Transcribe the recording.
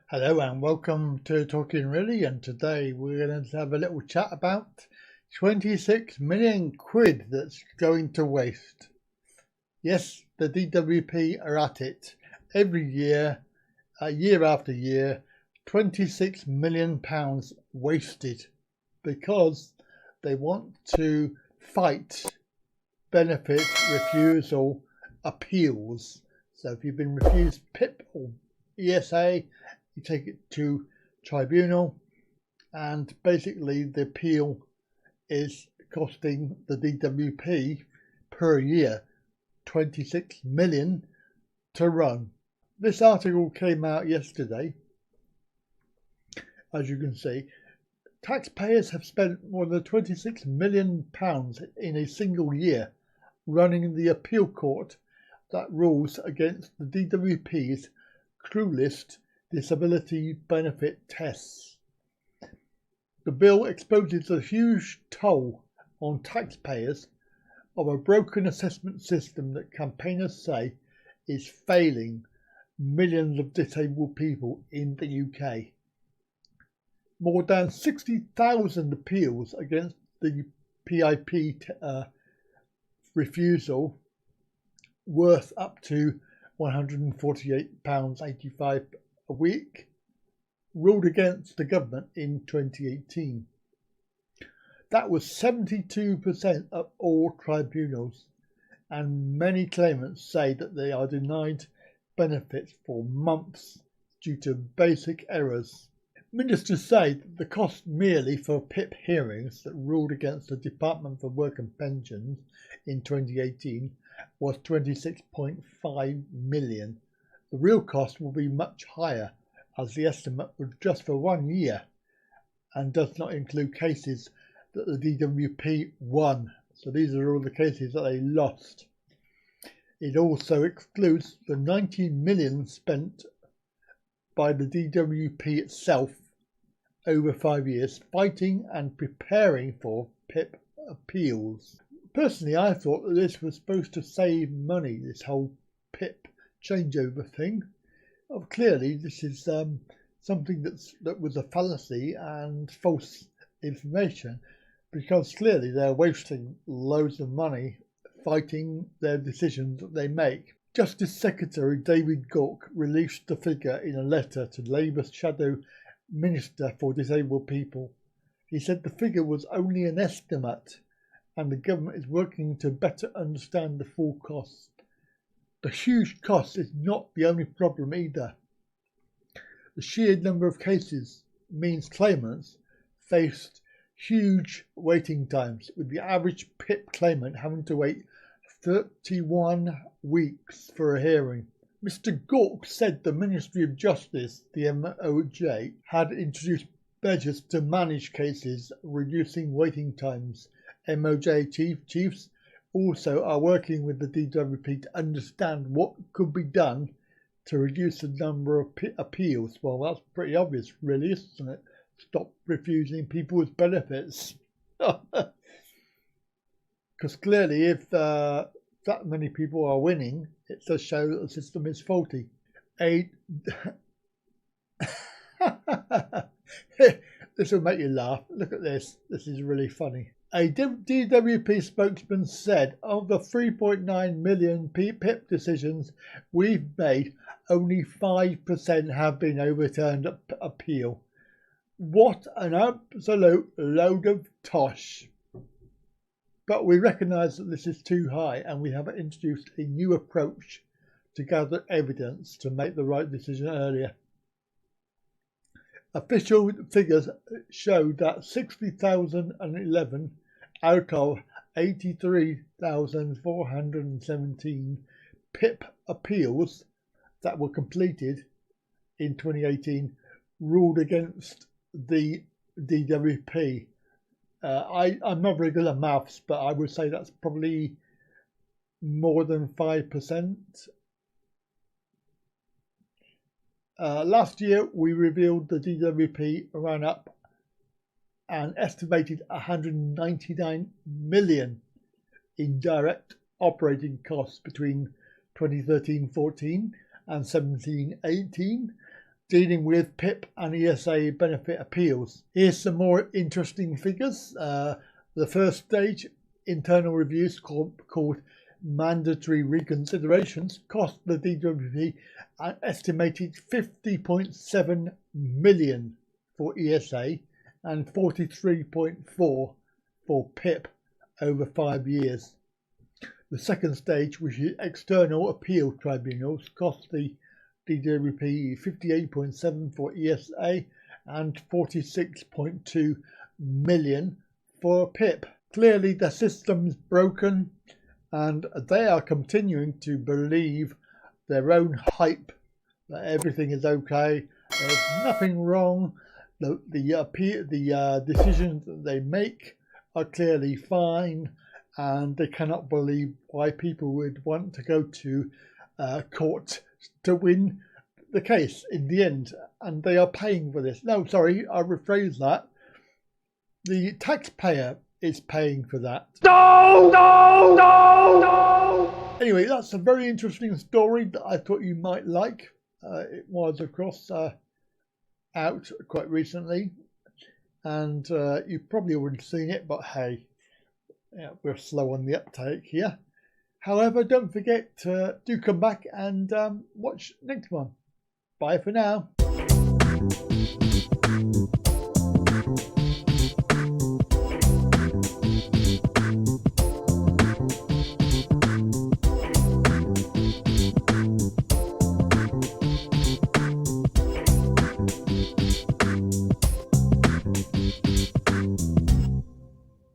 Hello and welcome to Talking Really, and today we're going to have a little chat about 26 million quid that's going to waste. Yes, the DWP are at it. Every year, year after year, 26 million pounds wasted because they want to fight benefit refusal appeals. So if you've been refused PIP or ESA, you take it to tribunal, and basically the appeal is costing the DWP per year 26 million to run. This article came out yesterday. As you can see, taxpayers have spent more than 26 million pounds in a single year running the appeal court that rules against the DWP's cruelest disability benefit tests. The bill exposes a huge toll on taxpayers of a broken assessment system that campaigners say is failing millions of disabled people in the UK. More than 60,000 appeals against the PIP refusal, worth up to £148.85 a week, ruled against the government in 2018. That was 72% of all tribunals, and many claimants say that they are denied benefits for months due to basic errors. Ministers say that the cost merely for PIP hearings that ruled against the Department for Work and Pensions in 2018 was 26.5 million. The real cost will be much higher, as the estimate was just for 1 year and does not include cases that the DWP won. So these are all the cases that they lost. It also excludes the 19 million spent by the DWP itself over 5 years fighting and preparing for PIP appeals. Personally, I thought that this was supposed to save money, this whole PIP changeover thing. Clearly, this is something that was a fallacy and false information, because clearly they're wasting loads of money fighting their decisions that they make. Justice Secretary David Gauke released the figure in a letter to Labour's Shadow Minister for Disabled People. He said the figure was only an estimate and the government is working to better understand the full cost. The huge cost is not the only problem either. The sheer number of cases means claimants faced huge waiting times, with the average PIP claimant having to wait 31 weeks for a hearing. Mr. Gauke said the Ministry of Justice, the MOJ, had introduced measures to manage cases, reducing waiting times. MOJ chiefs also are working with the DWP to understand what could be done to reduce the number of appeals. Well, that's pretty obvious, really, isn't it? Stop refusing people's benefits. Because clearly, if that many people are winning, it does show that the system is faulty. This will make you laugh. Look at this. This is really funny. A DWP spokesman said, of the 3.9 million PIP decisions we've made, only 5% have been overturned appeal. What an absolute load of tosh. But we recognise that this is too high, and we have introduced a new approach to gather evidence to make the right decision earlier. Official figures show that 60,011 out of 83,417 PIP appeals that were completed in 2018 ruled against the DWP. I'm not very good at maths, but I would say that's probably more than 5%. Last year, we revealed the DWP ran up an estimated 199 million in direct operating costs between 2013-14 and 17-18. dealing with PIP and ESA benefit appeals. Here's some more interesting figures. The first stage, internal reviews called mandatory reconsiderations, cost the DWP an estimated 50.7 million for ESA and 43.4 for PIP over 5 years. The second stage, which is external appeal tribunals, cost the DWP 58.7 for ESA and 46.2 million for PIP. Clearly the system's broken and they are continuing to believe their own hype that everything is okay, there's nothing wrong, the decisions that they make are clearly fine, and they cannot believe why people would want to go to court to win the case in the end, and they are paying for this. No, sorry, I rephrase that. The taxpayer is paying for that. No, no, no, no! Anyway, that's a very interesting story that I thought you might like. It was, of course, out quite recently, and you've probably already seen it, but hey, yeah, we're slow on the uptake here. However, don't forget to do come back and watch next one. Bye for now.